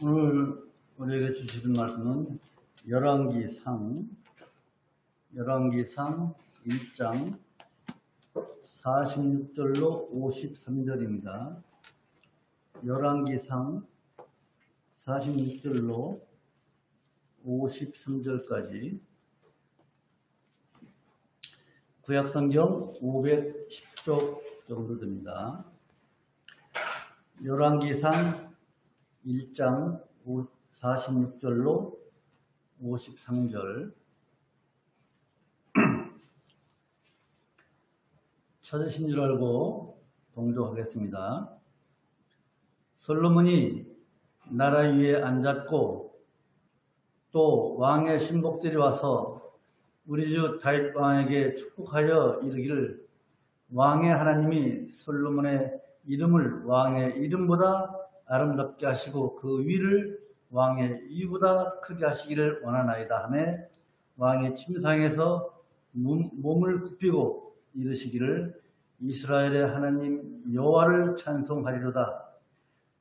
오늘 우리에게 주시는 말씀은 열왕기상 1장 46절로 53절입니다. 열왕기상 46절로 53절까지 구약성경 510쪽 정도 됩니다. 열왕기상 1장 46절로 53절 찾으신 줄 알고 봉독하겠습니다. 솔로몬이 나라 위에 앉았고 또 왕의 신복들이 와서 우리 주 다윗 왕에게 축복하여 이르기를 왕의 하나님이 솔로몬의 이름을 왕의 이름보다 아름답게 하시고 그 위를 왕의 위보다 크게 하시기를 원하나이다 하며 왕이 침상에서 몸을 굽히고 이르시기를 이스라엘의 하나님 여호와를 찬송하리로다.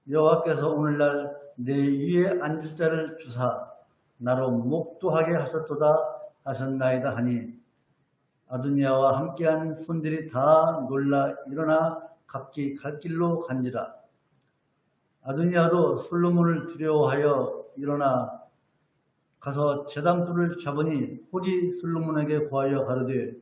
여호와께서 오늘날 내 위에 앉을 자를 주사 나로 목도하게 하셨도다 하셨나이다 하니 아도니아와 함께한 손들이 다 놀라 일어나 각기 갈 길로 간지라. 아도니아도 솔로몬을 두려워하여 일어나 가서 제단불을 잡으니 홀이 솔로몬에게 고하여 가로되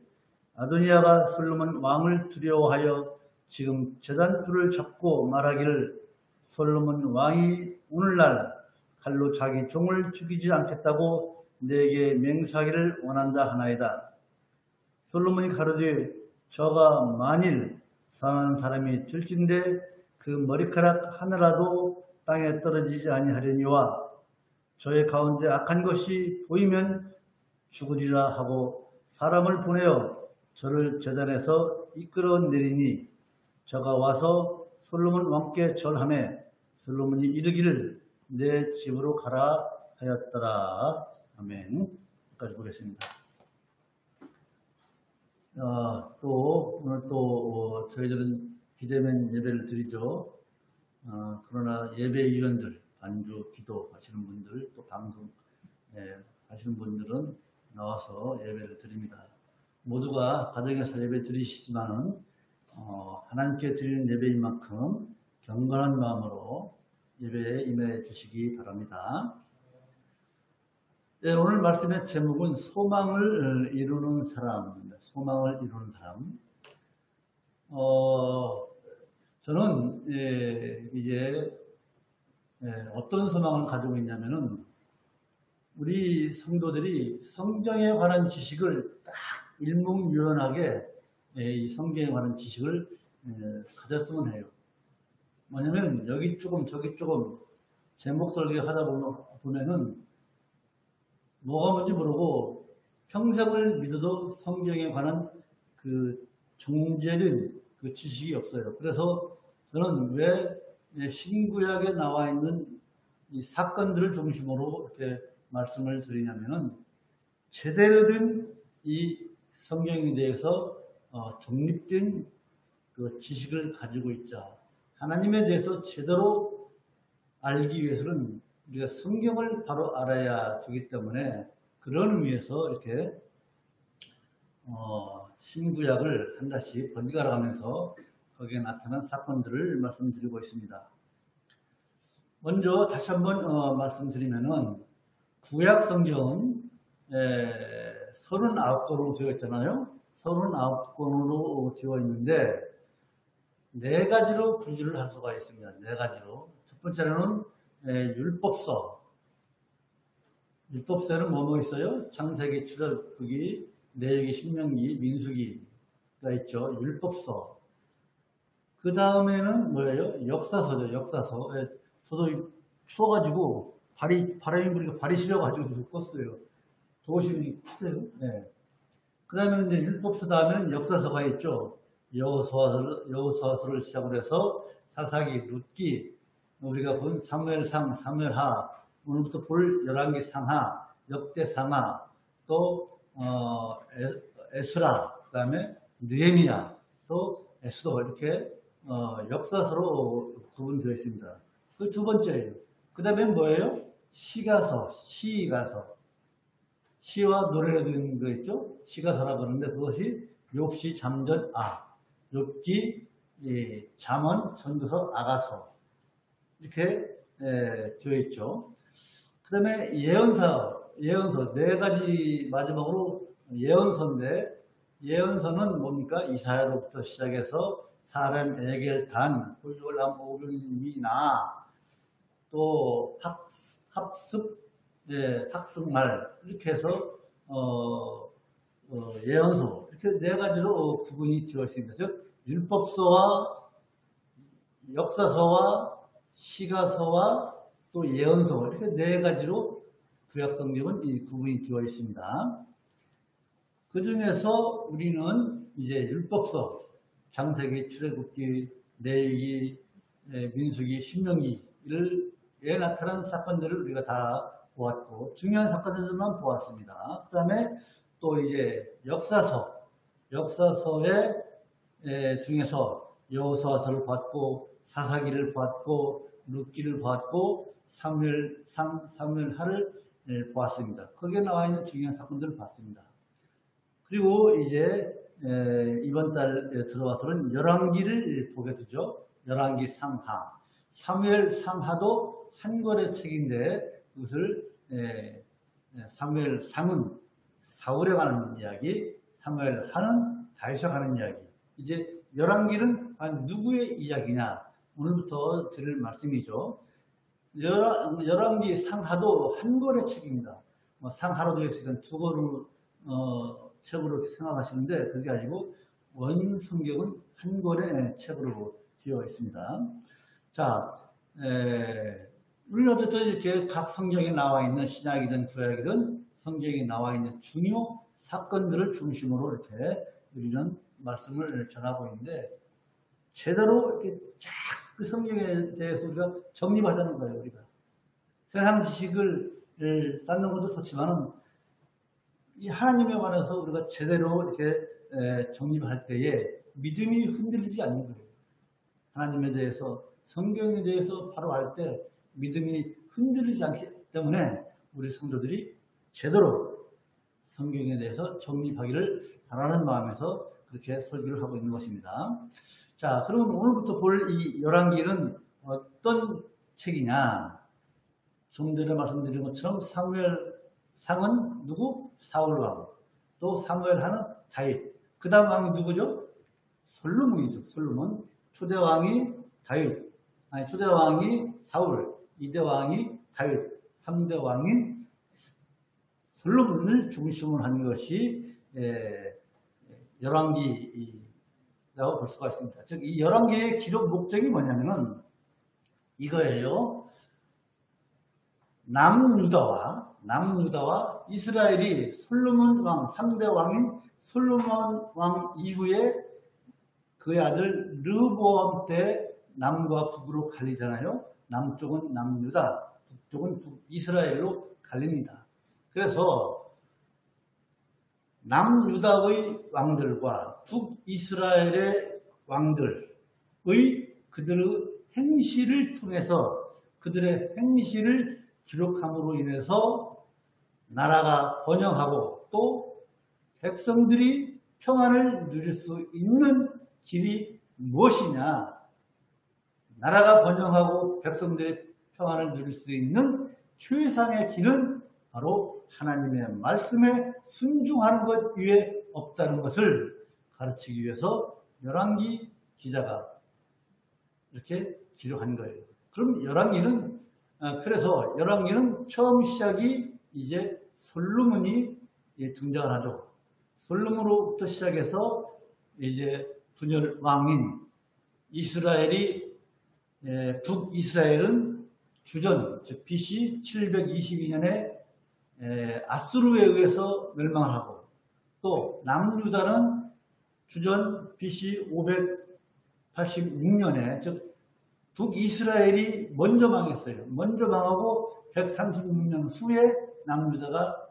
아도니아가 솔로몬 왕을 두려워하여 지금 제단불을 잡고 말하기를 솔로몬 왕이 오늘날 칼로 자기 종을 죽이지 않겠다고 내게 맹세하기를 원한다 하나이다. 솔로몬이 가로되 저가 만일 사는 사람이 될진데 그 머리카락 하나라도 땅에 떨어지지 아니하려니와 저의 가운데 악한 것이 보이면 죽으리라 하고 사람을 보내어 저를 제단에서 이끌어 내리니 저가 와서 솔로몬 왕께 절하매 솔로몬이 이르기를 내 집으로 가라 하였더라. 아멘. 여기까지 보겠습니다. 오늘 또 저희들은 비대면 예배를 드리죠. 그러나 예배위원들, 반주, 기도 하시는 분들, 또 방송 하시는 분들은 나와서 예배를 드립니다. 모두가 가정에서 예배 드리시지만은 하나님께 드리는 예배인 만큼 경건한 마음으로 예배에 임해 주시기 바랍니다. 오늘 말씀의 제목은 소망을 이루는 사람입니다. 소망을 이루는 사람. 저는 이제 어떤 소망을 가지고 있냐면은 우리 성도들이 성경에 관한 지식을 딱 일목요연하게 이 성경에 관한 지식을 가졌으면 해요. 뭐냐면 여기 조금 저기 조금 제목 설계하다 보면은 뭐가 뭔지 모르고 평생을 믿어도 성경에 관한 그 정제된 그 지식이 없어요. 그래서 저는 왜 신구약에 나와 있는 이 사건들을 중심으로 이렇게 말씀을 드리냐면은 제대로 된 이 성경에 대해서 정립된 그 지식을 가지고 있자. 하나님에 대해서 제대로 알기 위해서는 우리가 성경을 바로 알아야 되기 때문에 그런 의미에서 이렇게 신구약을 한 달씩 번갈아 가면서 거기에 나타난 사건들을 말씀드리고 있습니다. 먼저 다시 한번 말씀드리면은 구약 성경은 39권으로 되어 있잖아요. 39권으로 되어 있는데 네 가지로 분류를 할 수가 있습니다. 네 가지로. 첫 번째로는 율법서. 율법서에는 뭐뭐 있어요? 창세기, 출애굽기, 레위기, 신명기, 민수기가 있죠. 율법서. 그 다음에는 뭐예요? 역사서죠. 역사서. 저도 추워가지고 바람이 부니까 발이 시려가지고 껐어요. 도심이 크세요. 그 다음에 이제 율법서 다음에는 역사서가 있죠. 여호수아서를 시작으로 해서 사사기, 룻기, 우리가 본 사무엘상, 사무엘하, 오늘부터 볼 열왕기 상하, 역대 상하, 또 에스라, 그 다음에 느헤미야, 또 에스더 이렇게 역사서로 구분되어 있습니다. 그 두 번째예요. 그 다음에 뭐예요? 시가서, 시가서. 시와 노래가 들은 거 있죠? 시가서라고 하는데 그것이 욥시, 잠전, 욥기, 잠언, 전도서, 아가서 이렇게 되어 있죠. 그 다음에 예언서 네 가지 마지막으로 예언서인데 예언서는 뭡니까? 이사야로부터 시작해서 사람, 에겔, 단, 홀졸람, 오병이나 또 학습말 이렇게 해서 예언서 이렇게 네 가지로 구분이 되어 있습니다. 즉 율법서와 역사서와 시가서와 또 예언서 이렇게 네 가지로 구약성경은 이 구분이 되어 있습니다. 그 중에서 우리는 이제 율법서, 창세기, 출애굽기, 레위기, 민수기, 신명기에 나타난 사건들을 우리가 다 보았고 중요한 사건들만 보았습니다. 그 다음에 또 이제 역사서의 중에서 여호수아서를 봤고 사사기를 봤고 룻기를 봤고 사무엘하를 보았습니다. 거기에 나와 있는 중요한 사건들을 봤습니다. 그리고 이제 이번 달 들어와서는 열왕기를 보게 되죠. 열왕기 상하, 사무엘 상하도 한 권의 책인데 그것을 사무엘 상은 사울에 관한 이야기, 사무엘 하는 다윗에 관한 이야기. 이제 열왕기는 누구의 이야기냐? 오늘부터 드릴 말씀이죠. 열왕기 상하도 한 권의 책입니다. 상하로 되어 있으니까 두 권을 책으로 생각하시는데 그게 아니고 원 성경은 한 권의 책으로 되어 있습니다. 자, 우리는 어쨌든 이렇게 각 성경에 나와 있는 신약이든 구약이든 성경에 나와 있는 중요 사건들을 중심으로 이렇게 우리는 말씀을 전하고 있는데 제대로 이렇게 쫙 그 성경에 대해서 우리가 정립하자는 거예요. 우리가 세상 지식을 쌓는 것도 좋지만은 이 하나님에 관해서 우리가 제대로 이렇게 정립할 때에 믿음이 흔들리지 않는 거예요. 하나님에 대해서 성경에 대해서 바로 할 때 믿음이 흔들리지 않기 때문에 우리 성도들이 제대로 성경에 대해서 정립하기를 바라는 마음에서 그렇게 설교를 하고 있는 것입니다. 자, 그럼 오늘부터 볼 이 열왕기는 어떤 책이냐? 좀 전에 말씀드린 것처럼 사무엘 상은 누구? 사울 왕. 또 사무엘 하는 다윗. 그 다음 왕이 누구죠? 솔로몬이죠. 솔로몬. 초대 왕이 다윗. 초대 왕이 사울. 2대 왕이 다윗. 3대 왕인 솔로몬을 중심으로 한 것이 열왕기라고 볼 수가 있습니다. 즉, 이 열왕기의 기록 목적이 뭐냐면은 이거예요. 남유다와 이스라엘이 솔로몬 왕, 3대 왕인 솔로몬 왕 이후에 그의 아들 르호보암 때 남과 북으로 갈리잖아요. 남쪽은 남유다, 북쪽은 북이스라엘로 갈립니다. 그래서 남유다의 왕들과 북이스라엘의 왕들의 그들의 행실을 통해서 그들의 행실을 기록함으로 인해서 나라가 번영하고 또 백성들이 평안을 누릴 수 있는 길이 무엇이냐? 나라가 번영하고 백성들의 평안을 누릴 수 있는 최상의 길은 바로 하나님의 말씀에 순종하는 것 위에 없다는 것을 가르치기 위해서 열왕기 기자가 이렇게 기록한 거예요. 그럼 그래서 열왕기는 처음 시작이 이제 솔로몬이 등장을 하죠. 솔로몬으로부터 시작해서 이제 분열 왕인 북이스라엘은 주전, 즉 BC 722년에 아수르에 의해서 멸망을 하고 또 남유다는 주전 BC 586년에 즉 북이스라엘이 먼저 망했어요. 먼저 망하고 136년 후에 남유다가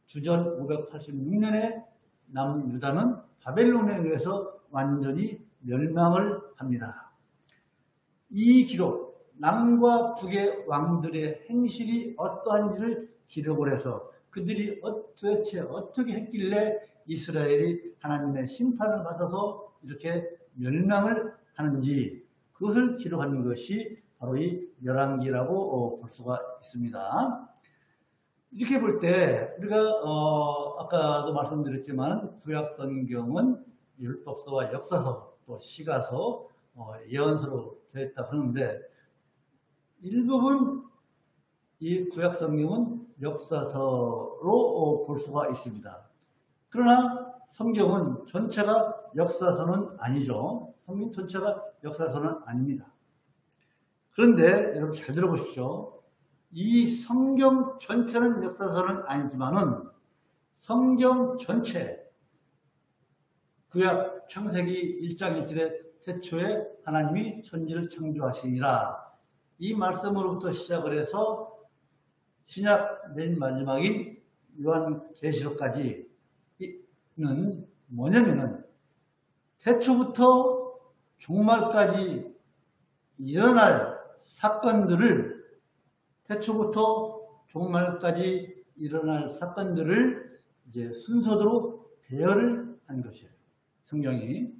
주전 586년에 남유다는 바벨론에 의해서 완전히 멸망을 합니다. 이 기록, 남과 북의 왕들의 행실이 어떠한지를 기록을 해서 그들이 도대체 어떻게 했길래 이스라엘이 하나님의 심판을 받아서 이렇게 멸망을 하는지 그것을 기록하는 것이 바로 이 열왕기라고 볼 수가 있습니다. 이렇게 볼 때 우리가 아까도 말씀드렸지만 구약 성경은 율법서와 역사서 또 시가서 예언서로 되어 있다고 하는데 일부분 이 구약 성경은 역사서로 볼 수가 있습니다. 그러나 성경은 전체가 역사서는 아니죠. 성경 전체가 역사서는 아닙니다. 그런데 여러분 잘 들어보십시오. 이 성경 전체는 역사서는 아니지만은 성경 전체 구약 창세기 1장 1절에 태초에 하나님이 천지를 창조하시니라 이 말씀으로부터 시작을 해서 신약 맨 마지막인 요한계시록까지는 뭐냐면은 태초부터 종말까지 일어날 사건들을 태초부터 종말까지 일어날 사건들을 이제 순서대로 배열을 한 것이에요. 성경이.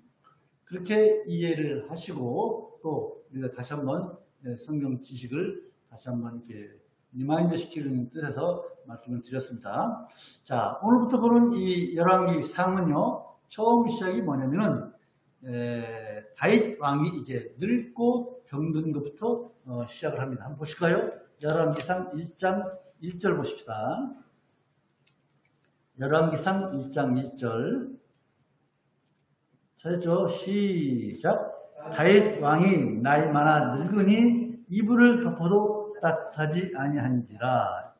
그렇게 이해를 하시고 또 우리가 다시 한번 성경 지식을 다시 한번 이렇게 리마인드 시키는 뜻에서 말씀을 드렸습니다. 자, 오늘부터 보는 이 열왕기 상은요, 처음 시작이 뭐냐면은, 다윗 왕이 이제 늙고 병든 것부터 시작을 합니다. 한번 보실까요? 열왕기상 1장 1절 보십시다. 열왕기상 1장 1절. 찾았죠? 시작. 다윗 왕이 나이 많아 늙으니 이불을 덮어도 따뜻하지 아니한지라.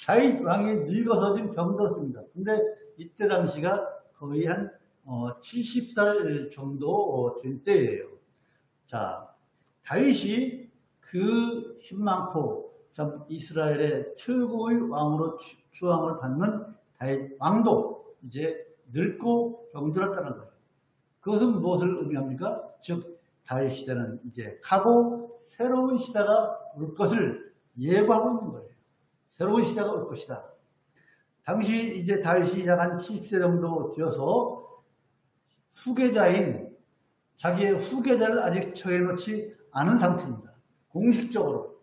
다윗 왕이 늙어서 지금 병들었습니다. 근데 이때 당시가 거의 한 70살 정도 된 때예요. 자, 다윗이 그 힘 많고 참 이스라엘의 최고의 왕으로 추앙을 받는 다윗 왕도 이제 늙고 병들었다는 거예요. 그것은 무엇을 의미합니까? 즉 다윗 시대는 이제 가고 새로운 시대가 올 것을 예고하고 있는 거예요. 새로운 시대가 올 것이다. 당시 이제 다윗이 약 한 70세 정도 되어서 후계자인 자기의 후계자를 아직 처해놓지 않은 상태입니다. 공식적으로.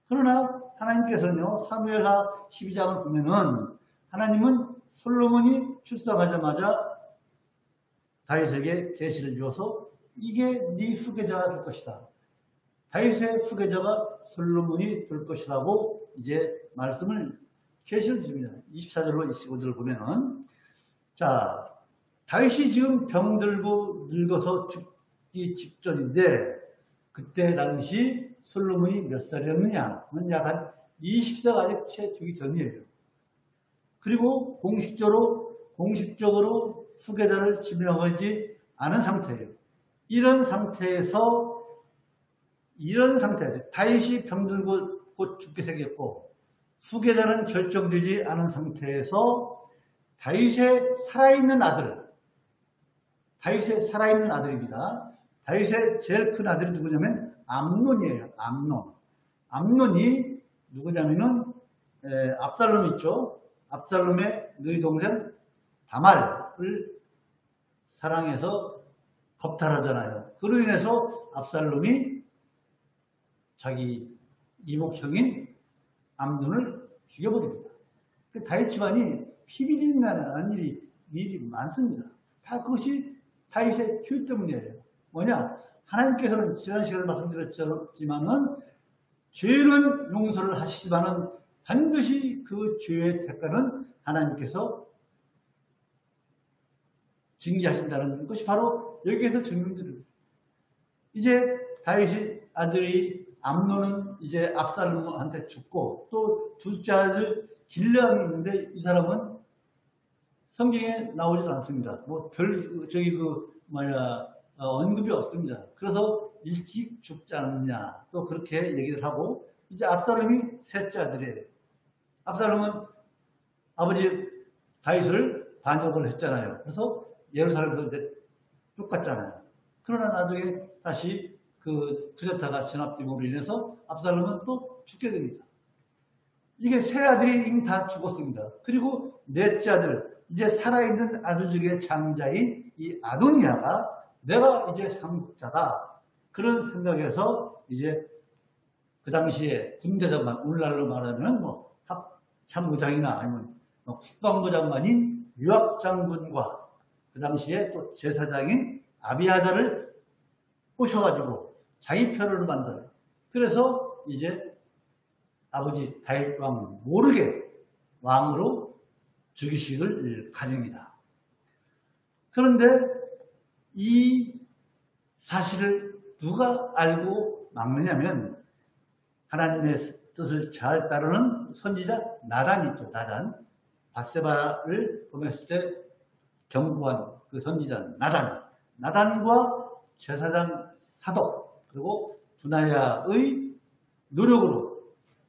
그러나 하나님께서는요, 사무엘하 12장을 보면은 하나님은 솔로몬이 출생하자마자 다윗에게 계시를 주어서 이게 네 후계자가 될 것이다. 다윗의 후계자가 솔로몬이 될 것이라고 이제 말씀을 계시를 줍니다. 24절로 25절을 보면은 자, 다윗이 지금 병들고 늙어서 죽기 직전인데 그때 당시 솔로몬이 몇 살이었느냐? 약 한 20세가 아직 채 되기 전이에요. 그리고 공식적으로 후계자를 지명하지 않은 상태예요. 이런 상태에서 다윗이 병들고 곧 죽게 생겼고 후계자는 결정되지 않은 상태에서 다윗의 살아있는 아들입니다. 다윗의 제일 큰 아들이 누구냐면 암논이에요. 암논이 누구냐면은 압살롬 있죠. 압살롬의 너희 동생 다말을 사랑해서 겁탈하잖아요. 그로 인해서 압살롬이 자기 이복형인 암논을 죽여버립니다. 다윗 집안이 피비린내 나는 일이 많습니다. 다 그것이 다윗의 죄 때문이에요. 뭐냐? 하나님께서는 지난 시간에 말씀드렸지만은 죄는 용서를 하시지만은 반드시 그 죄의 대가는 하나님께서 징계하신다는 것이 바로 여기에서 증명됩니다. 이제 다윗의 아들이 암논은 이제 압살롬한테 죽고 또 둘째 아들 길레암이 있는데 이 사람은 성경에 나오질 않습니다. 언급이 없습니다. 그래서 일찍 죽지 않느냐 또 그렇게 얘기를 하고 이제 압살롬이 셋째 아들이에요. 압살롬은 아버지 다윗을 반역을 했잖아요. 그래서 예루살렘에서 이제 쫓겼잖아요. 그러나 나중에 다시 그 쿠데타가 진압됨으로 인해서 압살롬은 또 죽게 됩니다. 이게 세 아들이 이미 다 죽었습니다. 그리고 넷째 아들, 이제 살아있는 아들 중에 장자인 이 아도니아가 내가 이제 상속자다. 그런 생각에서 이제 그 당시에 군대장관, 오늘날로 말하면 뭐 참모장이나 아니면 국방부 장관인 요압 장군과 그 당시에 또 제사장인 아비아다를 꼬셔가지고 자기 편으로 만들어요. 그래서 이제 아버지 다윗 왕 모르게 왕으로 즉위식을 가집니다. 그런데 이 사실을 누가 알고 막느냐면 하나님의 뜻을 잘 따르는 선지자 나단이 있죠. 나단. 밧세바를 보냈을 때 경고한 그 선지자 나단과 제사장 사독 그리고 분하야의 노력으로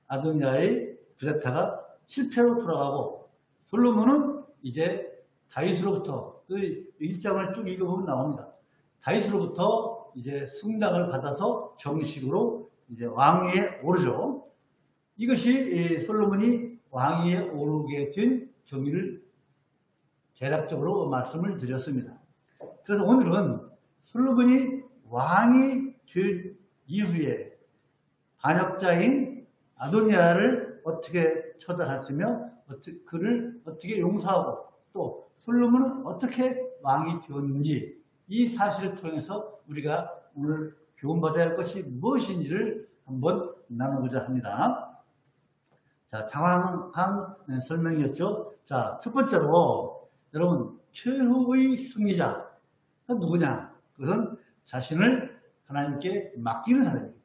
아도니아의 쿠데타가 실패로 돌아가고 솔로몬은 이제 다윗으로부터 그 일장을 쭉 읽어보면 나옵니다. 다윗으로부터 이제 승당을 받아서 정식으로 이제 왕위에 오르죠. 이것이 솔로몬이 왕위에 오르게 된 경위를 대략적으로 말씀을 드렸습니다. 그래서 오늘은 솔로몬이 왕이 된 이후에 반역자인 아도니아를 어떻게 처단했으며 그를 어떻게 용서하고 또 솔로몬은 어떻게 왕이 되었는지 이 사실을 통해서 우리가 오늘 교훈받아야 할 것이 무엇인지를 한번 나눠보자 합니다. 자, 장황한 설명이었죠. 자, 첫 번째로 여러분 최후의 승리자 누구냐? 그것은 자신을 하나님께 맡기는 사람입니다.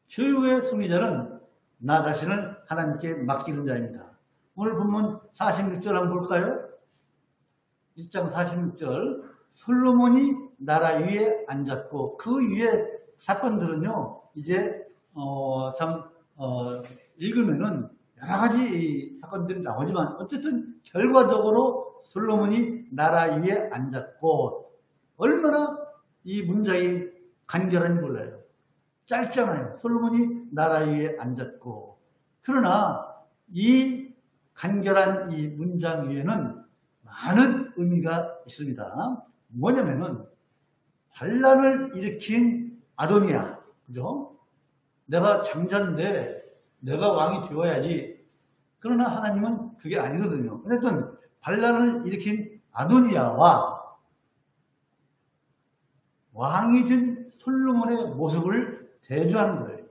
최후의 승리자는 나 자신을 하나님께 맡기는 자입니다. 오늘 본문 46절 한번 볼까요? 1장 46절 솔로몬이 나라 위에 앉았고 그 위에 사건들은요 이제 읽으면은 여러 가지 사건들이 나오지만 어쨌든 결과적으로 솔로몬이 나라 위에 앉았고 얼마나 이 문장이 간결한지 몰라요. 짧잖아요. 솔로몬이 나라 위에 앉았고 그러나 이 간결한 이 문장 위에는 많은 의미가 있습니다. 뭐냐면은 반란을 일으킨 아도니아, 그죠? 내가 장자인데 내가 왕이 되어야지. 그러나 하나님은 그게 아니거든요. 어쨌든 반란을 일으킨 아도니아와 왕이 된 솔로몬의 모습을 대조하는 거예요.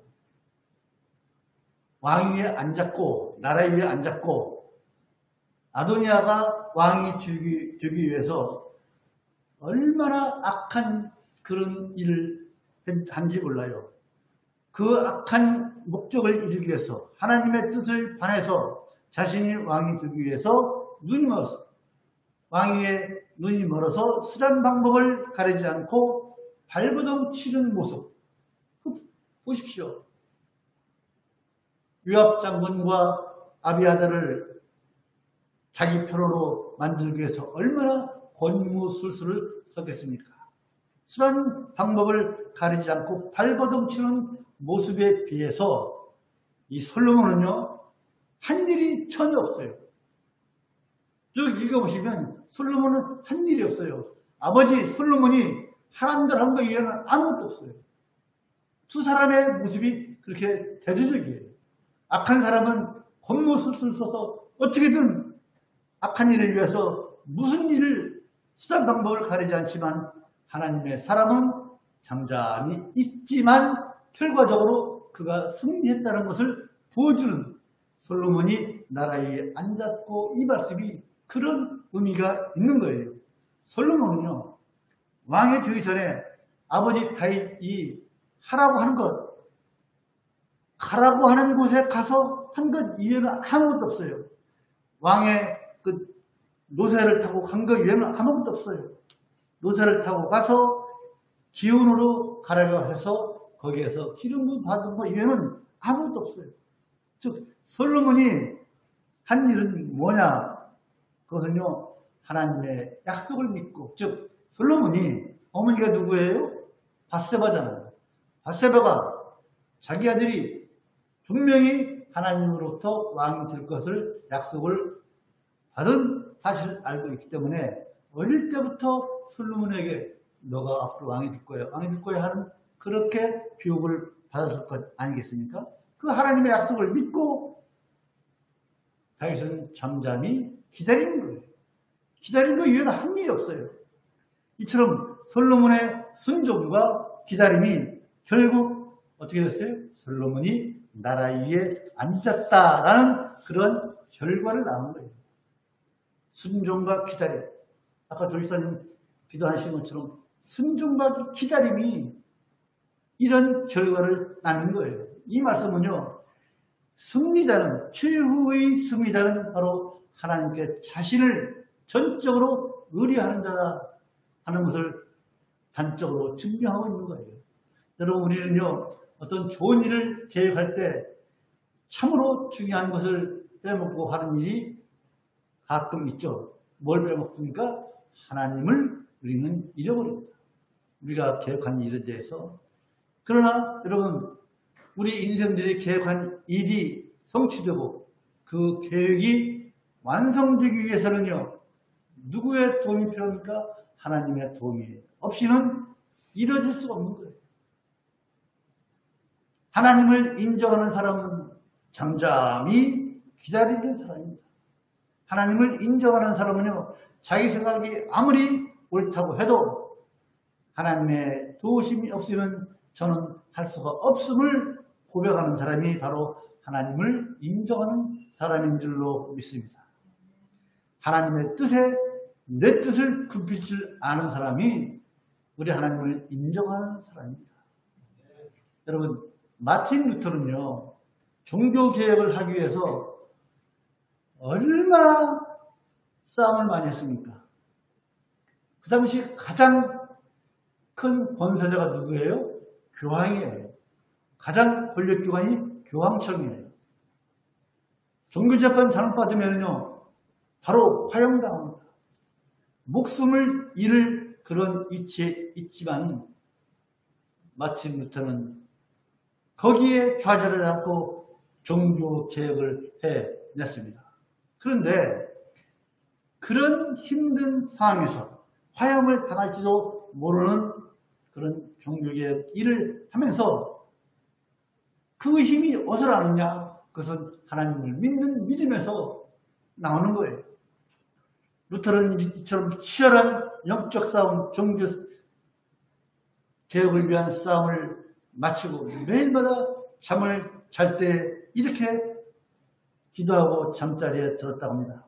왕 위에 앉았고 나라 위에 앉았고 아도니아가 왕이 되기 위해서 얼마나 악한 그런 일을 한지 몰라요. 그 악한 목적을 이루기 위해서 하나님의 뜻을 반해서 자신이 왕이 되기 위해서 눈이 멀었어. 왕위에 눈이 멀어서 수단 방법을 가리지 않고 발버둥 치는 모습 보십시오. 요압 장군과 아비아다를 자기 편으로 만들기 위해서 얼마나 권무술수를 썼겠습니까? 수단 방법을 가리지 않고 발버둥 치는 모습에 비해서 이 솔로몬은요 한 일이 전혀 없어요. 쭉 읽어보시면 솔로몬은 한 일이 없어요. 아버지 솔로몬이 하나님들 한 거 이외에는 아무것도 없어요. 두 사람의 모습이 그렇게 대조적이에요. 악한 사람은 권무술수를 써서 어떻게든 악한 일을 위해서 무슨 일을 수단 방법을 가리지 않지만 하나님의 사람은 잠잠히 있지만 결과적으로 그가 승리했다는 것을 보여주는 솔로몬이 나라 위에 앉았고 이 말씀이 그런 의미가 있는 거예요. 솔로몬은요 왕이 되기 전에 아버지 다윗이 하라고 하는 것 가라고 하는 곳에 가서 한 것 이외에는 아무것도 없어요. 왕의 그 노새를 타고 간 것 이외에는 아무것도 없어요. 노새를 타고 가서 기운으로 가라고 해서 거기에서 기름부 받은 것 이외에는 아무것도 없어요. 즉 솔로몬이 한 일은 뭐냐? 그것은요 하나님의 약속을 믿고 즉 솔로몬이 어머니가 누구예요? 밧세바잖아요. 밧세바가 자기 아들이 분명히 하나님으로부터 왕이 될 것을 약속을 받은 사실을 알고 있기 때문에 어릴 때부터 솔로몬에게 너가 앞으로 왕이 될 거야, 왕이 될 거야 하는 그렇게 교육을 받았을 것 아니겠습니까? 그 하나님의 약속을 믿고 다윗은 잠잠히 기다리는 거예요. 기다리는 거 이외에는 한 일이 없어요. 이처럼 솔로몬의 순종과 기다림이 결국 어떻게 됐어요? 솔로몬이 나라 위에 앉았다라는 그런 결과를 낳은 거예요. 순종과 기다림. 아까 조기사님 기도하신 것처럼 순종과 기다림이 이런 결과를 낳는 거예요. 이 말씀은요, 승리자는, 최후의 승리자는 바로 하나님께 자신을 전적으로 의뢰하는 자다 하는 것을 단적으로 증명하고 있는 거예요. 여러분, 우리는요, 어떤 좋은 일을 계획할 때 참으로 중요한 것을 빼먹고 하는 일이 가끔 있죠. 뭘 빼먹습니까? 하나님을 우리는 잃어버립니다. 우리가 계획한 일에 대해서. 그러나 여러분, 우리 인생들이 계획한 일이 성취되고 그 계획이 완성되기 위해서는요, 누구의 도움이 필요합니까? 하나님의 도움이 없이는 이루어질 수가 없는 거예요. 하나님을 인정하는 사람은 잠잠히 기다리는 사람입니다. 하나님을 인정하는 사람은요, 자기 생각이 아무리 옳다고 해도 하나님의 도우심이 없으면 저는 할 수가 없음을 고백하는 사람이 바로 하나님을 인정하는 사람인 줄로 믿습니다. 하나님의 뜻에 내 뜻을 굽힐 줄 아는 사람이 우리 하나님을 인정하는 사람입니다. 여러분, 마틴 루터는요, 종교개혁을 하기 위해서 얼마나 싸움을 많이 했습니까? 그 당시 가장 큰 권세자가 누구예요? 교황이에요. 가장 권력기관이 교황청이에요. 종교재판 잘못 받으면요, 바로 화형당합니다. 목숨을 잃을 그런 위치에 있지만 마틴 루터는 거기에 좌절하지 않고 종교개혁을 해냈습니다. 그런데 그런 힘든 상황에서 화형을 당할지도 모르는 그런 종교개혁 일을 하면서 그 힘이 어디서 나느냐? 그것은 하나님을 믿는 믿음에서 나오는 거예요. 루터는 이처럼 치열한 영적 싸움, 종교 개혁을 위한 싸움을 마치고 매일마다 잠을 잘 때 이렇게 기도하고 잠자리에 들었다고 합니다.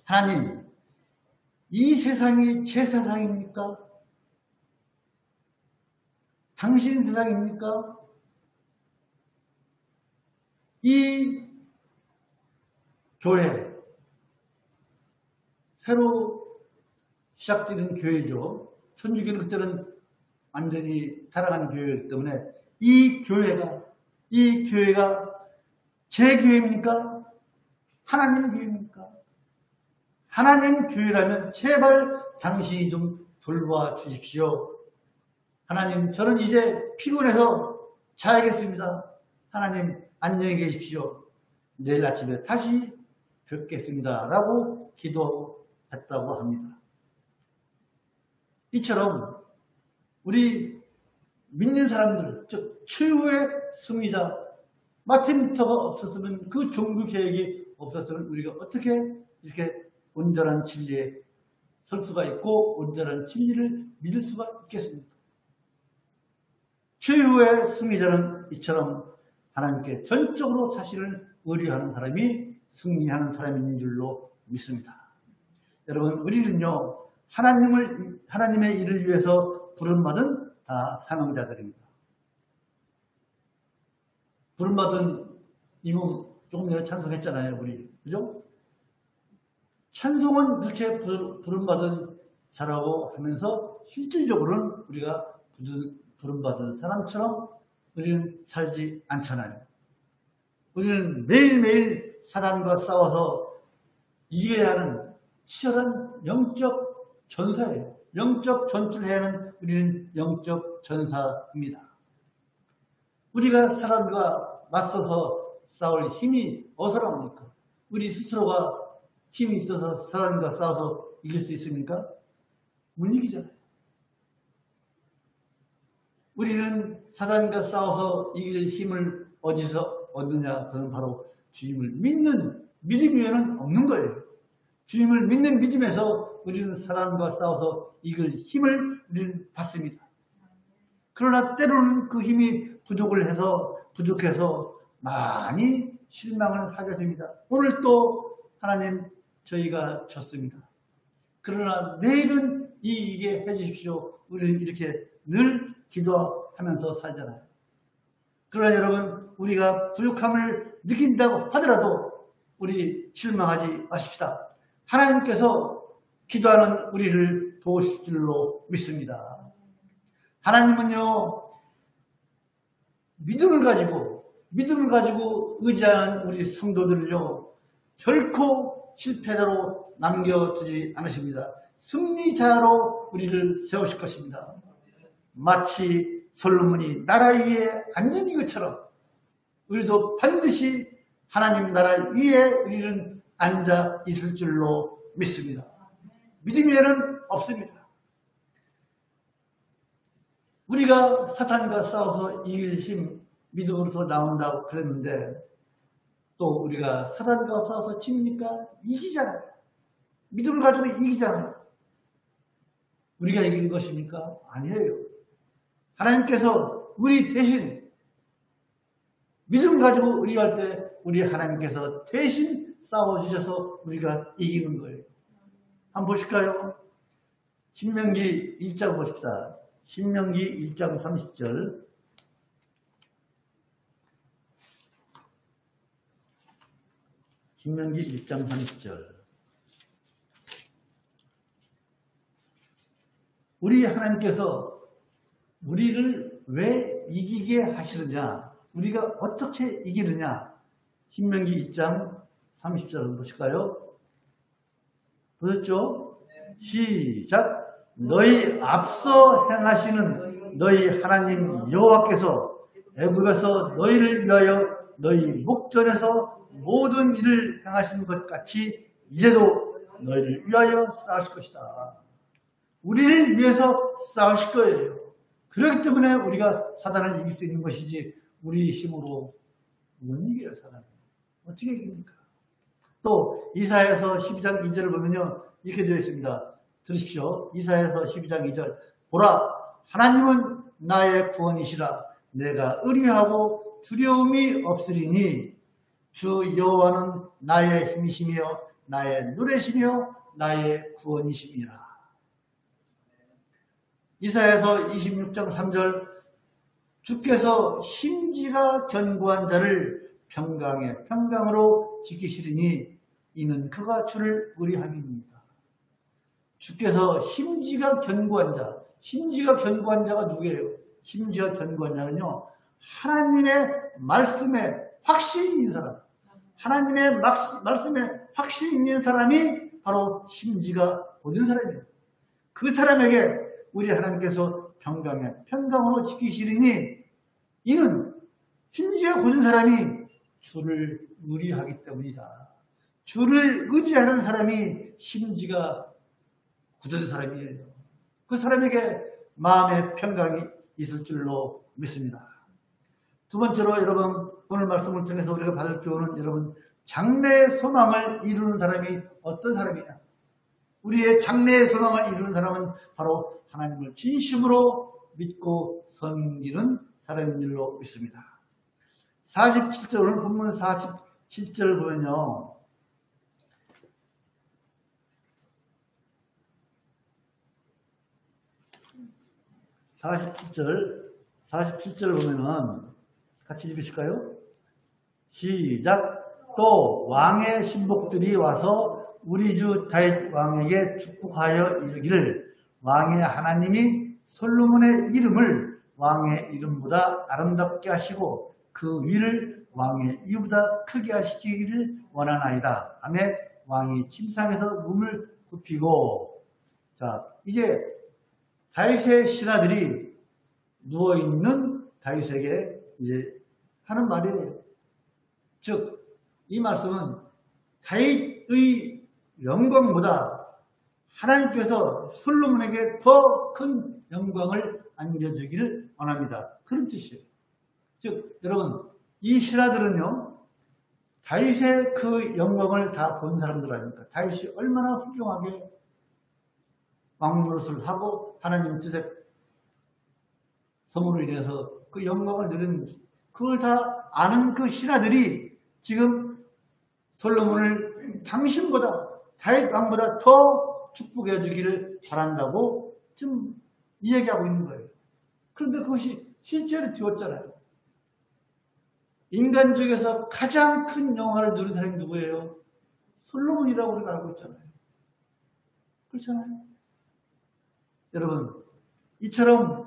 하나님, 이 세상이 제 세상입니까? 당신 세상입니까? 이 교회, 새로 시작되는 교회죠. 천주교는 그때는 완전히 타락한 교회이기 때문에 이 교회가 제 교회입니까? 하나님 교회입니까? 하나님 교회라면 제발 당신이 좀 돌봐 주십시오. 하나님, 저는 이제 피곤해서 자야겠습니다. 하나님, 안녕히 계십시오. 내일 아침에 다시 뵙겠습니다. 라고 기도했다고 합니다. 이처럼 우리 믿는 사람들, 즉 최후의 승리자 마틴 루터가 없었으면, 그 종교 계획이 없었으면 우리가 어떻게 이렇게 온전한 진리에 설 수가 있고 온전한 진리를 믿을 수가 있겠습니까? 최후의 승리자는 이처럼 하나님께 전적으로 자신을 의뢰하는 사람이 승리하는 사람인 줄로 믿습니다. 여러분, 우리는요, 하나님의 일을 위해서 부름받은 다 사명자들입니다. 부름받은 이몸 조금 전에 찬송했잖아요, 우리. 그죠? 찬송은 이렇게 부름받은 자라고 하면서 실질적으로는 우리가 부름받은 사람처럼 우리는 살지 않잖아요. 우리는 매일매일 사단과 싸워서 이겨야 하는 치열한 영적 전사예요. 영적 전투를 해야 하는 우리는 영적 전사입니다. 우리가 사람과 맞서서 싸울 힘이 어디서 나옵니까? 우리 스스로가 힘이 있어서 사람과 싸워서 이길 수 있습니까? 못 이기잖아요. 우리는 사단과 싸워서 이길 힘을 어디서 얻느냐? 그건 바로 주님을 믿는 믿음 위에는 없는 거예요. 주님을 믿는 믿음에서 우리는 사단과 싸워서 이길 힘을 우리는 받습니다. 그러나 때로는 그 힘이 부족해서 많이 실망을 하게 됩니다. 오늘 또 하나님 저희가 졌습니다. 그러나 내일은 이기게 해주십시오. 우리는 이렇게 늘 기도하면서 살잖아요. 그러나 여러분, 우리가 부족함을 느낀다고 하더라도 우리 실망하지 마십시다. 하나님께서 기도하는 우리를 도우실 줄로 믿습니다. 하나님은요, 믿음을 가지고 의지하는 우리 성도들을요, 결코 실패자로 남겨두지 않으십니다. 승리자로 우리를 세우실 것입니다. 마치 솔로몬이 나라 위에 앉은 것처럼 우리도 반드시 하나님 나라 위에 우리는 앉아 있을 줄로 믿습니다. 믿음 외에는 없습니다. 우리가 사탄과 싸워서 이길 힘, 믿음으로부터 나온다고 그랬는데 또 우리가 사단과 싸워서 집니까? 이기잖아요. 믿음을 가지고 이기잖아요. 우리가 이기는 것입니까? 아니에요. 하나님께서 우리 대신 믿음 가지고 의리할 때 우리 하나님께서 대신 싸워주셔서 우리가 이기는 거예요. 한번 보실까요? 신명기 1장 보십시다. 신명기 1장 30절. 신명기 1장 30절. 우리 하나님께서 우리를 왜 이기게 하시느냐? 우리가 어떻게 이기느냐? 신명기 1장 30절 보실까요? 보셨죠? 시작! 너희 앞서 행하시는 너희 하나님 여호와께서 애굽에서 너희를 위하여 너희 목전에서 모든 일을 행하시는 것 같이 이제도 너희를 위하여 싸우실 것이다. 우리를 위해서 싸우실 거예요. 그렇기 때문에 우리가 사단을 이길 수 있는 것이지 우리 힘으로 못 이겨요. 사단을. 어떻게 이깁니까? 또 이사야서 12장 2절을 보면요, 이렇게 되어 있습니다. 들으십시오. 이사야서 12장 2절. 보라, 하나님은 나의 구원이시라. 내가 의뢰하고 두려움이 없으리니 주 여호와는 나의 힘이시며 나의 노래시며 나의 구원이시니라. 이사야서 26장 3절. 주께서 심지가 견고한 자를 평강의 평강으로 지키시리니 이는 그가 주를 의뢰함입니다. 주께서 심지가 견고한 자가 누구예요? 심지가 견고한 자는요, 하나님의 말씀에 확신이 있는 사람, 하나님의 말씀에 확신이 있는 사람이 바로 심지가 고든 사람이에요. 그 사람에게 우리 하나님께서 평강으로 지키시리니 이는 심지가 고든 사람이 주를 의뢰하기 때문이다. 주를 의지하는 사람이 심지가 굳은 사람이에요. 그 사람에게 마음의 평강이 있을 줄로 믿습니다. 두 번째로 여러분, 오늘 말씀을 통해서 우리가 받을 교훈은 여러분, 장래의 소망을 이루는 사람이 어떤 사람이냐? 우리의 장래의 소망을 이루는 사람은 바로 하나님을 진심으로 믿고 섬기는 사람인 줄로 믿습니다. 47절, 오늘 본문 47절을 보면요, (47절) 보면은 같이 읽으실까요? 시작. 또 왕의 신복들이 와서 우리 주 다윗 왕에게 축복하여 이르기를 왕의 하나님이 솔로몬의 이름을 왕의 이름보다 아름답게 하시고 그 위를 왕의 위보다 크게 하시기를 원하나이다 하며 왕이 침상에서 몸을 굽히고, 자, 이제 다윗의 신하들이 누워있는 다윗에게 이제 하는 말이에요. 즉, 이 말씀은 다윗의 영광보다 하나님께서 솔로몬에게 더 큰 영광을 안겨주기를 원합니다. 그런 뜻이에요. 즉, 여러분, 이 신하들은요, 다윗의 그 영광을 다 본 사람들 아닙니까? 다윗이 얼마나 훌륭하게 왕노릇을 하고 하나님 뜻의 성으로 인해서 그 영광을 누리는지, 그걸 다 아는 그 신하들이 지금 솔로몬을 당신보다, 다윗 왕보다 더 축복해 주기를 바란다고 지금 이야기하고 있는 거예요. 그런데 그것이 실제로 되었잖아요. 인간 중에서 가장 큰 영화를 누린 사람이 누구예요? 솔로몬이라고 우리가 알고 있잖아요. 그렇잖아요. 여러분, 이처럼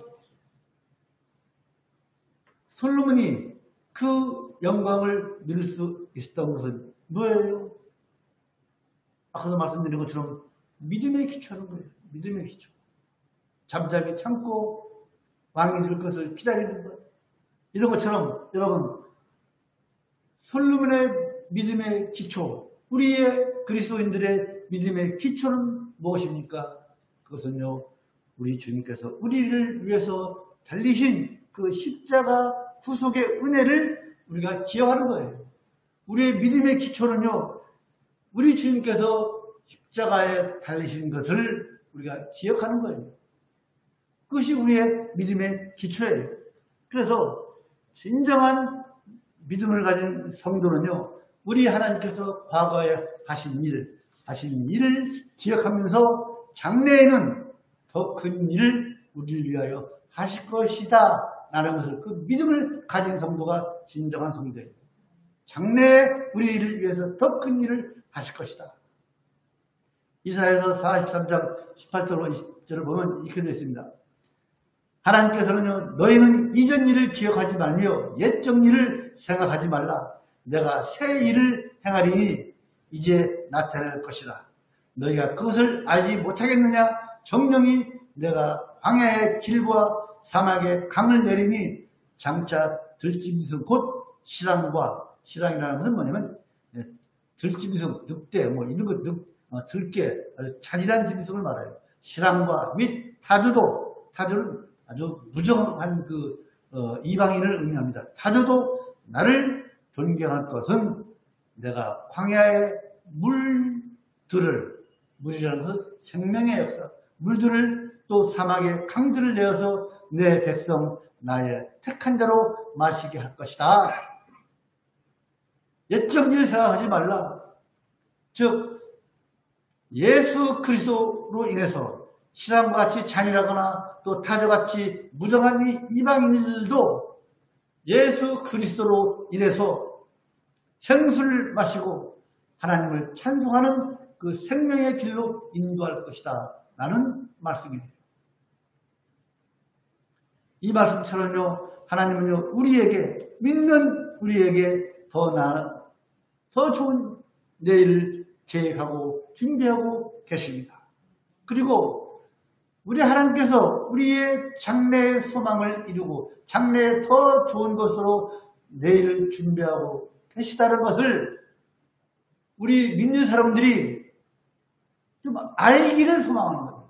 솔로몬이 그 영광을 누릴 수 있었던 것은 뭐예요? 아까도 말씀드린 것처럼 믿음의 기초하는 거예요. 믿음의 기초. 잠잠히 참고 왕이 될 것을 기다리는 것. 이런 것처럼 여러분, 솔로몬의 믿음의 기초, 우리의 그리스도인들의 믿음의 기초는 무엇입니까? 그것은요, 우리 주님께서 우리를 위해서 달리신 그 십자가 구속의 은혜를 우리가 기억하는 거예요. 우리의 믿음의 기초는요, 우리 주님께서 십자가에 달리신 것을 우리가 기억하는 거예요. 그것이 우리의 믿음의 기초예요. 그래서 진정한 믿음을 가진 성도는요, 우리 하나님께서 과거에 하신 일을 기억하면서 장래에는 더 큰 일을 우리를 위하여 하실 것이다 라는 것을, 그 믿음을 가진 성도가 진정한 성도예요. 장래에 우리를 위해서 더 큰 일을 하실 것이다. 이사야서 43장 18절로 20절을 보면 이렇게 되어 있습니다. 하나님께서는요, 너희는 이전 일을 기억하지 말며 옛적 일을 생각하지 말라. 내가 새 일을 행하리니 이제 나타날 것이다. 너희가 그것을 알지 못하겠느냐? 정령이 내가 광야의 길과 사막의 강을 내리니 장차 들짐승 곧 실랑이라는 것은 뭐냐면 들짐승, 늑대 뭐 이런 것, 들깨, 아주 잔인한 짐승을 말해요. 실랑과 및 타주는 아주 무정한 이방인을 의미합니다. 타주도 나를 존경할 것은 내가 광야의 물이라는 것은 생명의 역사, 물들을 또 사막의 강들을 내어서 내 백성 나의 택한 자로 마시게 할 것이다. 옛적 일을 생각하지 말라. 즉 예수 그리스도로 인해서 신앙과 같이 잔인하거나 또 타조같이 무정한 이방인들도 예수 그리스도로 인해서 생수를 마시고 하나님을 찬송하는 그 생명의 길로 인도할 것이다 라는 말씀이에요. 이 말씀처럼요, 하나님은요, 믿는 우리에게 더 좋은 내일을 계획하고 준비하고 계십니다. 그리고 우리 하나님께서 우리의 장래의 소망을 이루고 장래에 더 좋은 것으로 내일을 준비하고 계시다는 것을 우리 믿는 사람들이 좀 알기를 소망하는 거예요.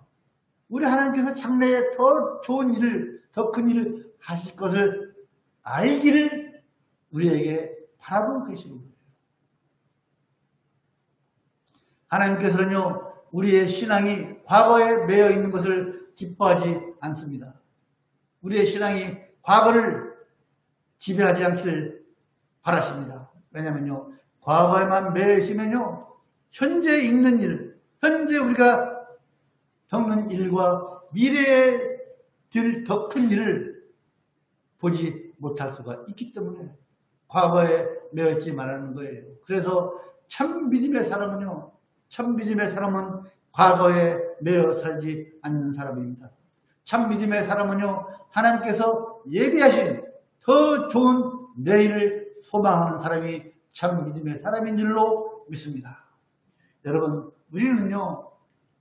우리 하나님께서 장래에 더 좋은 일을, 더 큰 일을 하실 것을 알기를 우리에게 바라보고 계시는 거예요. 하나님께서는요, 우리의 신앙이 과거에 매여 있는 것을 기뻐하지 않습니다. 우리의 신앙이 과거를 지배하지 않기를 바라십니다. 왜냐면요, 과거에만 매여 있으면요, 현재 있는 일, 현재 우리가 겪는 일과 미래에 될 더 큰 일을 보지 못할 수가 있기 때문에 과거에 매여 있지 말라는 거예요. 그래서 참 믿음의 사람은 과거에 매여 살지 않는 사람입니다. 참 믿음의 사람은요, 하나님께서 예비하신 더 좋은 내일을 소망하는 사람이 참 믿음의 사람인 줄로 믿습니다. 여러분, 우리는요,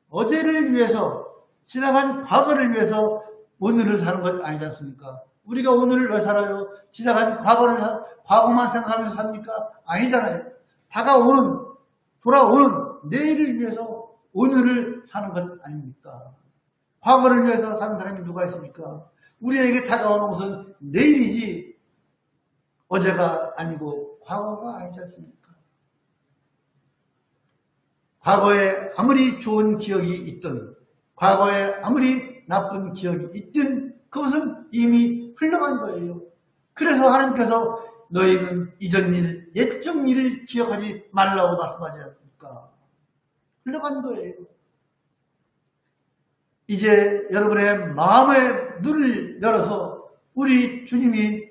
어제를 위해서 지나간 과거를 위해서 오늘을 사는 것 아니지 않습니까? 우리가 오늘을 왜 살아요? 지나간 과거만 생각하면서 삽니까? 아니잖아요. 돌아오는 내일을 위해서 오늘을 사는 것 아닙니까? 과거를 위해서 사는 사람이 누가 있습니까? 우리에게 다가오는 것은 내일이지 어제가 아니고 과거가 아니지 않습니까? 과거에 아무리 좋은 기억이 있든 과거에 아무리 나쁜 기억이 있든 그것은 이미 흘러간 거예요. 그래서 하나님께서 너희는 이전 일, 옛적 일을 기억하지 말라고 말씀하지 않습니까? 흘러간 거예요. 이제 여러분의 마음의 눈을 열어서 우리 주님이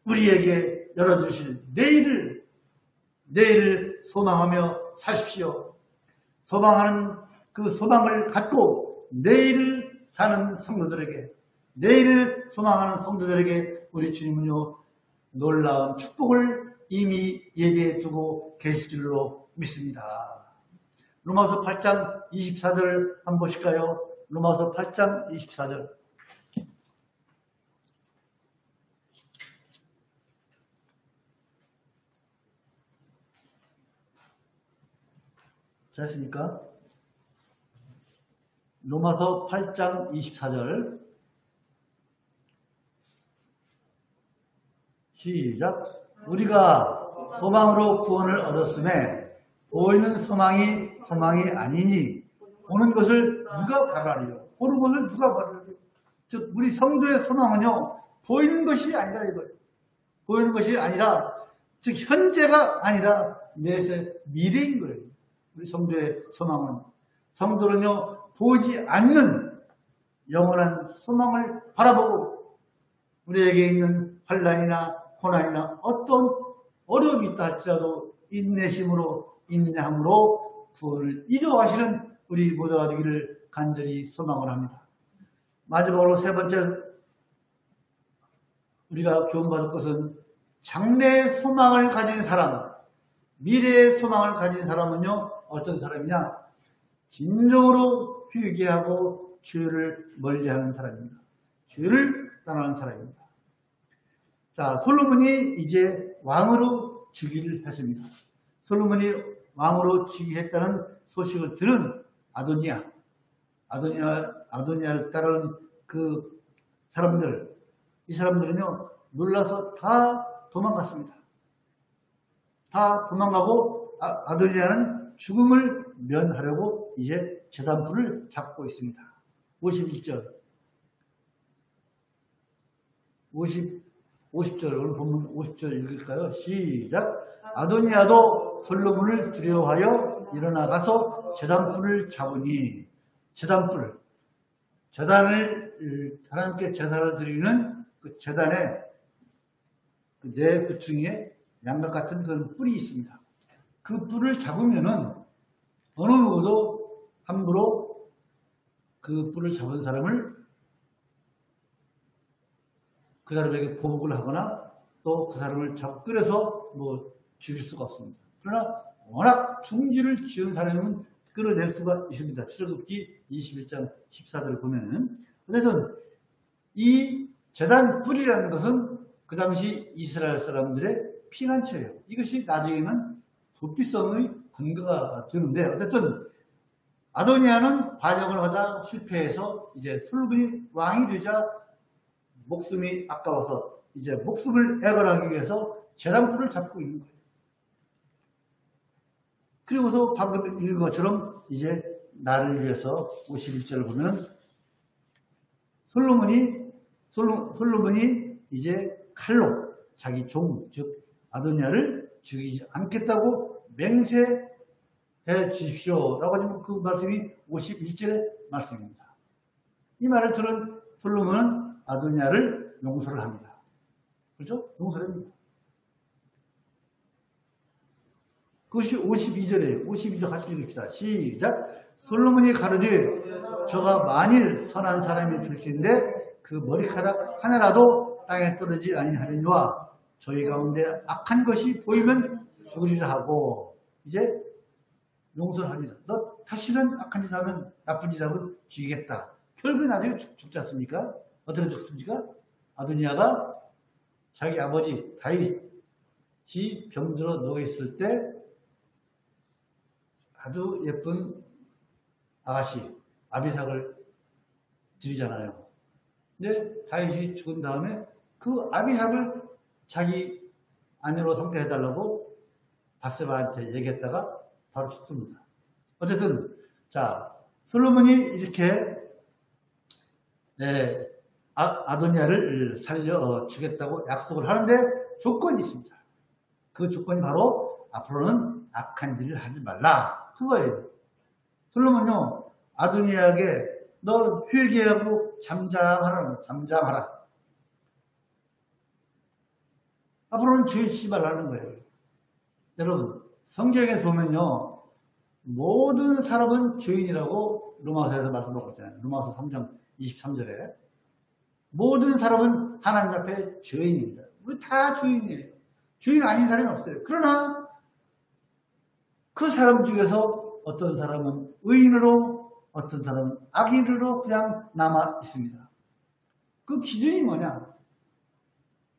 우리에게 열어주실 내일을 소망하며 사십시오. 소망하는 그 소망을 갖고 내일을 사는 성도들에게, 내일을 소망하는 성도들에게 우리 주님은요, 놀라운 축복을 이미 예비해 두고 계실 줄로 믿습니다. 로마서 8장 24절 한번 보실까요? 로마서 8장 24절. 잘했습니까? 로마서 8장 24절. 시작. 우리가 소망으로 구원을 얻었음에 보이는 소망이 아니니 보는 것을 누가 바라리요? 보는 것을 누가 바라리요? 즉 우리 성도의 소망은요, 보이는 것이 아니라 이거예요. 보이는 것이 아니라, 즉 현재가 아니라 내세 미래인 거예요. 우리 성도의 소망은. 성도는요, 보이지 않는 영원한 소망을 바라보고 우리에게 있는 환난이나 고난이나 어떤 어려움이 있다 할지라도 인내심으로, 인내함으로 구원을 이루어가시는 우리 모두가 되기를 간절히 소망을 합니다. 마지막으로 세 번째 우리가 교훈받을 것은, 장래의 소망을 가진 사람, 미래의 소망을 가진 사람은요, 어떤 사람이냐? 진정으로 회개하고 죄를 멀리하는 사람입니다. 죄를 떠나는 사람입니다. 자, 솔로몬이 이제 왕으로 즉위를 했습니다. 솔로몬이 왕으로 즉위했다는 소식을 들은 아도니아를 따르는 그 사람들, 이 사람들은요, 놀라서 다 도망갔습니다. 다 도망가고 아도니아는 죽음을 면하려고 이제 제단불을 잡고 있습니다. 51절. 50절, 오늘 본문 50절 읽을까요? 시작. 아도니아도 솔로몬을 두려워하여 일어나 가서 제단불을 잡으니, 제단불, 제단을 하나님께 제사를 드리는 그 제단에 네 구층에 양각 같은 그런 뿔이 있습니다. 그 뿔을 잡으면은 어느 누구도 함부로 그 뿔을 잡은 사람을 그 사람에게 보복을 하거나 또 그 사람을 잡고 끌어서 죽일 수가 없습니다. 그러나 워낙 중지를 지은 사람은 끌어낼 수가 있습니다. 출애굽기 21장 14절을 보면은. 어쨌든 이 제단 뿔이라는 것은 그 당시 이스라엘 사람들의 피난처예요. 이것이 나중에는 도피성의 근거가 되는데, 어쨌든 아도니아는 반역을 하다 실패해서 이제 솔로몬이 왕이 되자 목숨이 아까워서 이제 목숨을 애걸하기 위해서 제단불을 잡고 있는 거예요. 그리고서 방금 읽은 것처럼 이제 나를 위해서 51절을 보면 솔로몬이 이제 칼로 자기 종, 즉 아도니아를 죽이지 않겠다고 맹세해 주십시오 라고 하는 그 말씀이 51절의 말씀입니다. 이 말을 들은 솔로몬은 아도니아를 용서를 합니다. 그렇죠? 용서를 합니다. 그것이 52절이에요. 52절 같이 읽읍시다. 시작. 솔로몬이 가로되 저가 만일 선한 사람이 될진데 그 머리카락 하나라도 땅에 떨어지지 아니하려니와 저희 가운데 악한 것이 보이면 죽으리라 하고, 이제 용서를 합니다. 너 다시는 악한 짓 하면, 나쁜 짓 하면 죽이겠다. 결국에 나중에 죽지 않습니까? 어떻게 죽습니까? 아도니아가 자기 아버지 다윗이 병들어 누워있을 때 아주 예쁜 아가씨 아비삭을 드리잖아요. 근데 다윗이 죽은 다음에 그 아비삭을 자기 아내로 상대해달라고 바세바한테 얘기했다가 바로 죽습니다. 어쨌든 자 솔로몬이 이렇게 아도니아를 살려 주겠다고 약속을 하는데 조건이 있습니다. 그 조건이 바로 앞으로는 악한 일을 하지 말라 그거예요. 솔로몬요 아도니아에게 너 회개하고 잠잠하라. 앞으로는 죄 짓지 말라는 거예요. 여러분 성경에 보면요 모든 사람은 죄인이라고 로마서에서 말씀하고 있잖아요. 로마서 3장 23절에 모든 사람은 하나님 앞에 죄인입니다. 우리 다 죄인이에요. 죄인 아닌 사람이 없어요. 그러나 그 사람 중에서 어떤 사람은 의인으로 어떤 사람은 악인으로 그냥 남아 있습니다. 그 기준이 뭐냐?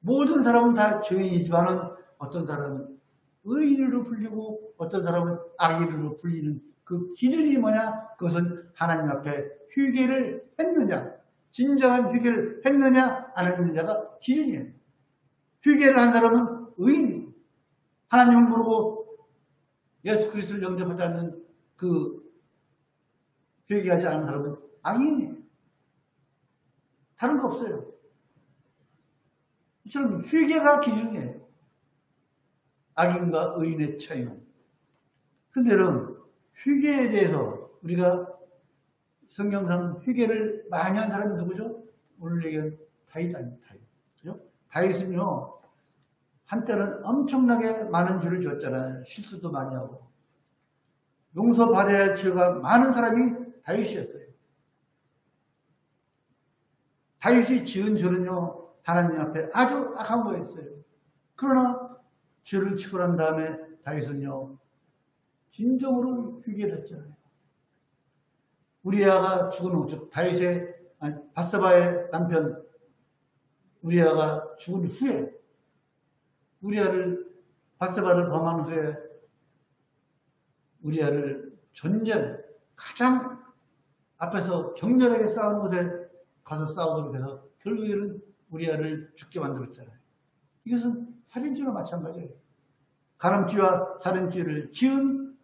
모든 사람은 다 죄인이지만은 어떤 사람은 의인으로 불리고 어떤 사람은 악인으로 불리는 그 기준이 뭐냐? 그것은 하나님 앞에 회개를 했느냐? 진정한 회개를 했느냐? 안 했느냐가 기준이에요. 회개를 한 사람은 의인이고 하나님을 모르고 예수 그리스도를 영접하지 않는 그 회개하지 않은 사람은 악인이에요. 다른 거 없어요. 이처럼 회개가 기준이에요. 악인과 의인의 차이는. 그런데 여러분, 회개에 대해서 우리가 성경상 회개를 많이 한 사람이 누구죠? 오늘 얘기한 다윗 아닙니다. 그죠? 다윗은요, 한때는 엄청나게 많은 죄를 지었잖아요. 실수도 많이 하고. 용서받아야 할 죄가 많은 사람이 다윗이었어요. 다윗이 지은 죄는요, 하나님 앞에 아주 악한 거였어요. 그러나 죄를 치고 난 다음에 다윗은요, 진정으로 회개를 했잖아요. 우리아가 죽은 후, 즉 바세바의 남편 우리아가 죽은 후에 바세바를 범한 후에 우리아를 전쟁 가장 앞에서 격렬하게 싸우는 곳에 가서 싸우도록 해서 결국에는 우리아를 죽게 만들었잖아요. 이것은 살인죄와 마찬가지예요. 가늠죄와 살인죄를 지은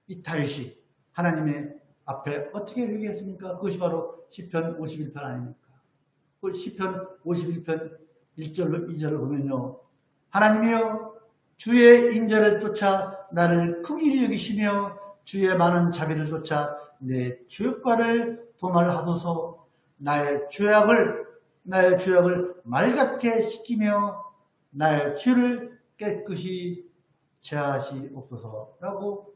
이 다윗이 하나님의 앞에 어떻게 회개했습니까? 그것이 바로 시편 51편 아닙니까? 그 시편 51편 1절로 2절을 보면요. 하나님이여 주의 인자를 쫓아 나를 긍휼히 여기시며 주의 많은 자비를 쫓아 내 죄과를 도말하소서. 나의 죄악을 맑게 씻기며 나의 죄를 깨끗이 제하시옵소서라고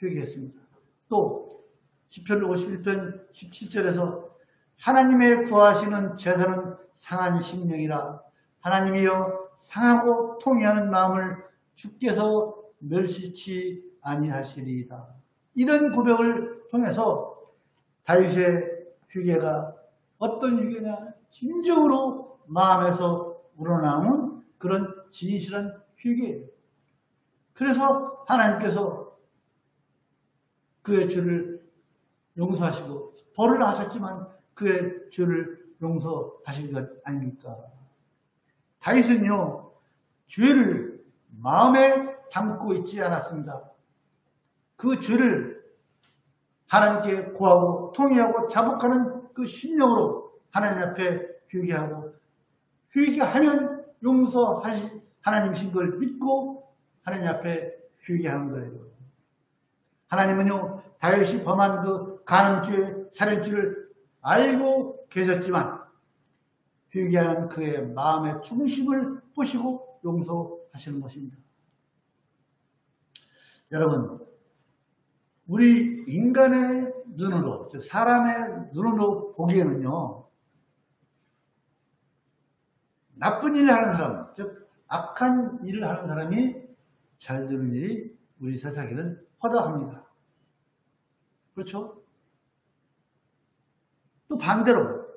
회개했습니다. 또 시편 51편 17절에서 하나님의 구하시는 제사는 상한 심령이라 하나님이여 상하고 통회하는 마음을 주께서 멸시치 아니하시리이다. 이런 고백을 통해서 다윗의 회개가 어떤 회개냐? 진정으로 마음에서 우러나오는 그런 진실한 회개예요. 그래서 하나님께서 그의 죄를 용서하시고 벌을 하셨지만 그의 죄를 용서하신 것 아닙니까? 다윗은요, 죄를 마음에 담고 있지 않았습니다. 그 죄를 하나님께 고하고 통회하고 자복하는 그 심령으로 하나님 앞에 회개하고 회개하면 하나님이신 걸 믿고 하나님 앞에 회개하는 거예요. 하나님은요, 다윗이 범한 그 간음죄, 살인죄를 알고 계셨지만 회개하는 그의 마음의 중심을 보시고 용서하시는 것입니다. 여러분, 우리 인간의 눈으로, 즉 사람의 눈으로 보기에는요, 나쁜 일을 하는 사람, 즉 악한 일을 하는 사람이 잘 되는 일이 우리 세상에는 허다합니다. 그렇죠? 또 반대로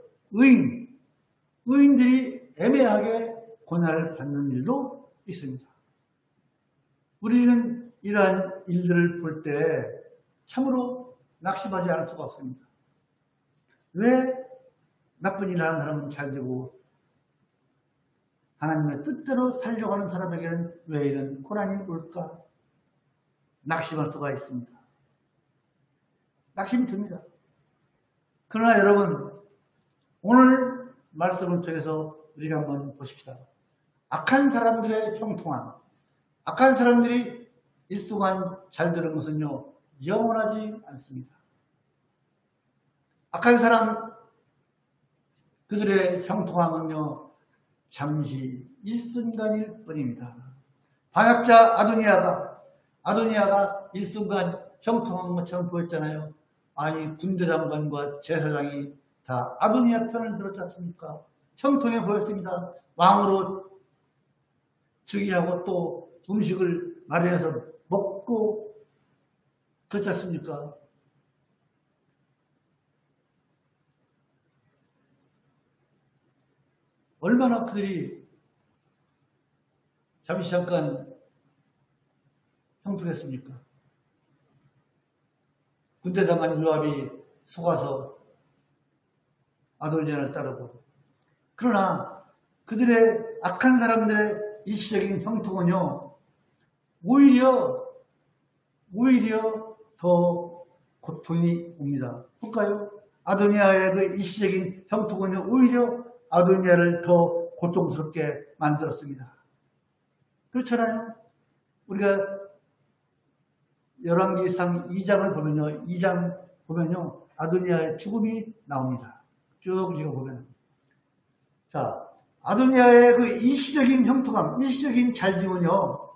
의인들이 애매하게 고난을 받는 일도 있습니다. 우리는 이러한 일들을 볼 때 참으로 낙심하지 않을 수가 없습니다. 왜 나쁜 일 하는 사람은 잘 되고 하나님의 뜻대로 살려고 하는 사람에게는 왜 이런 고난이 올까? 낙심할 수가 있습니다. 낙심이 듭니다. 그러나 여러분, 오늘 말씀을 통해서 우리가 한번 보십시다. 악한 사람들의 형통함, 악한 사람들이 일순간 잘 되는 것은요, 영원하지 않습니다. 악한 사람, 그들의 형통함은요, 잠시 일순간일 뿐입니다. 반역자 아도니아가 일순간 형통한 것처럼 보였잖아요. 아니, 군대 장관과 제사장이 다 아도니아 편을 들었지 않습니까? 형통해 보였습니다. 왕으로 즉위하고 또 음식을 마련해서 먹고 그렇지 않습니까? 얼마나 그들이 잠시 잠깐 형통했습니까? 군대 장관 요압이 속아서 아도니아를 따르고, 그러나 그들의 악한 사람들의 일시적인 형통은요, 오히려 더 고통이 옵니다. 볼까요? 아도니아의 그 일시적인 형통은요, 오히려 아도니아를 더 고통스럽게 만들었습니다. 그렇잖아요? 우리가 열왕기상 2장을 보면요, 2장 보면요, 아도니아의 죽음이 나옵니다. 쭉 읽어보면. 자, 아도니아의 그 일시적인 형통함, 일시적인 잘됨은요,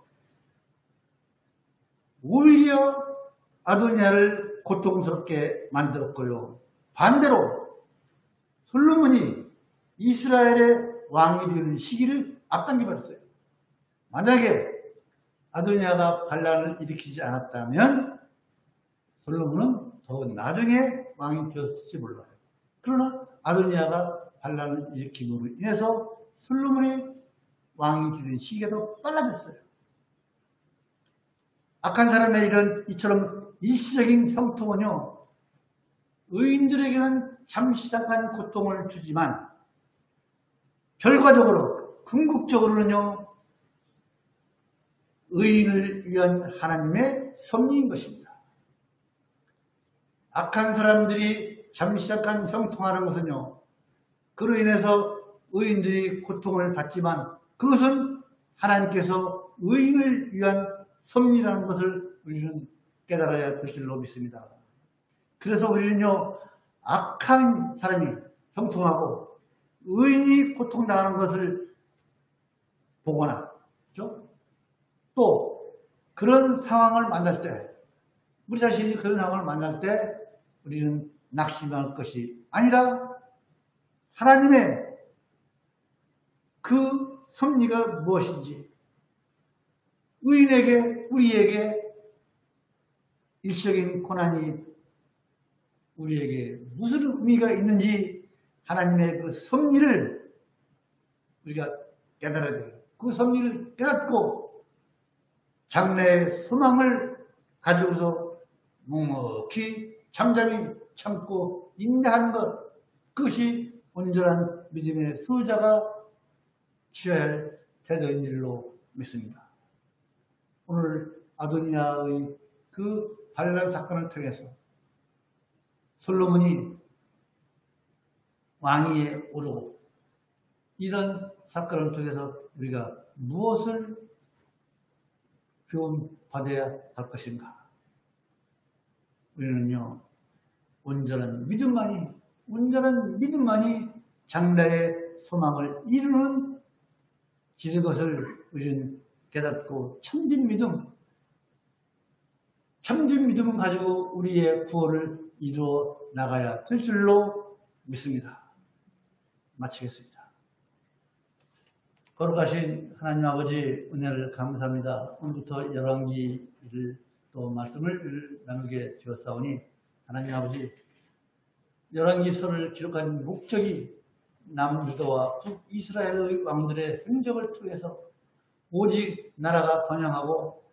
오히려 아도니아를 고통스럽게 만들었고요. 반대로 솔로몬이 이스라엘의 왕이 되는 시기를 앞당겨 버렸어요. 만약에 아도니아가 반란을 일으키지 않았다면 솔로몬은 더 나중에 왕이 되었을지 몰라요. 그러나 아도니아가 반란을 일으킴으로 인해서 솔로몬의 왕이 되는 시기가 더 빨라졌어요. 악한 사람의 이처럼 일시적인 형통은요, 의인들에게는 잠시 잠깐 고통을 주지만 결과적으로, 궁극적으로는요, 의인을 위한 하나님의 섭리인 것입니다. 악한 사람들이 잠시 잠깐 형통하는 것은요, 그로 인해서 의인들이 고통을 받지만 그것은 하나님께서 의인을 위한 섭리라는 것을 우리는 깨달아야 될 줄로 믿습니다. 그래서 우리는요, 악한 사람이 형통하고 의인이 고통당하는 것을 보거나, 그렇죠? 또 그런 상황을 만날 때, 우리 자신이 그런 상황을 만날 때 우리는 낙심할 것이 아니라 하나님의 그 섭리가 무엇인지, 의인에게, 우리에게 일시적인 고난이 우리에게 무슨 의미가 있는지 하나님의 그 섭리를 우리가 깨달아야 돼요. 그 섭리를 깨닫고 장래의 소망을 가지고서 묵묵히 잠잠히 참고 인내하는 것, 그것이 온전한 믿음의 수호자가 취해야 할 태도인 일로 믿습니다. 오늘 아도니아의 그 반란 사건을 통해서 솔로몬이 왕위에 오르고 이런 사건을 통해서 우리가 무엇을 교훈받아야 할 것인가? 우리는요, 온전한 믿음만이 장래의 소망을 이루는 길인 것을 우리는 깨닫고 참진 믿음을 가지고 우리의 구원을 이루어 나가야 될 줄로 믿습니다. 마치겠습니다. 거룩하신 하나님 아버지, 은혜를 감사합니다. 오늘부터 열왕기를 또 말씀을 나누게 되었사오니 하나님 아버지, 열왕기서를 기록한 목적이 남유다와 북이스라엘의 왕들의 행적을 통해서 오직 나라가 번영하고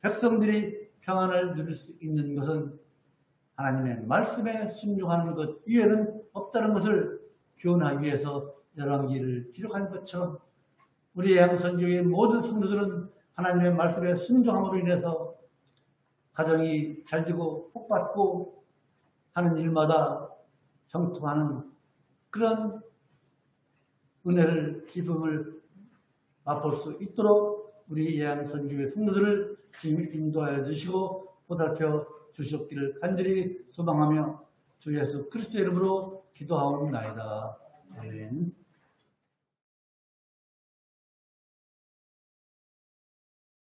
백성들이 평안을 누릴 수 있는 것은 하나님의 말씀에 순종하는 것 이외에는 없다는 것을 교훈하기 위해서 열왕기를 기록한 것처럼 우리의 양선교의 모든 성도들은 하나님의 말씀에 순종함으로 인해서 가정이 잘되고 복받고 하는 일마다 형통하는 그런 은혜를 기쁨을 맛볼 수 있도록 우리 예양선교회 성도들을 주님이 인도하여 주시고 보살펴 주셨기를 간절히 소망하며 주 예수 그리스도의 이름으로 기도하옵나이다. 아멘.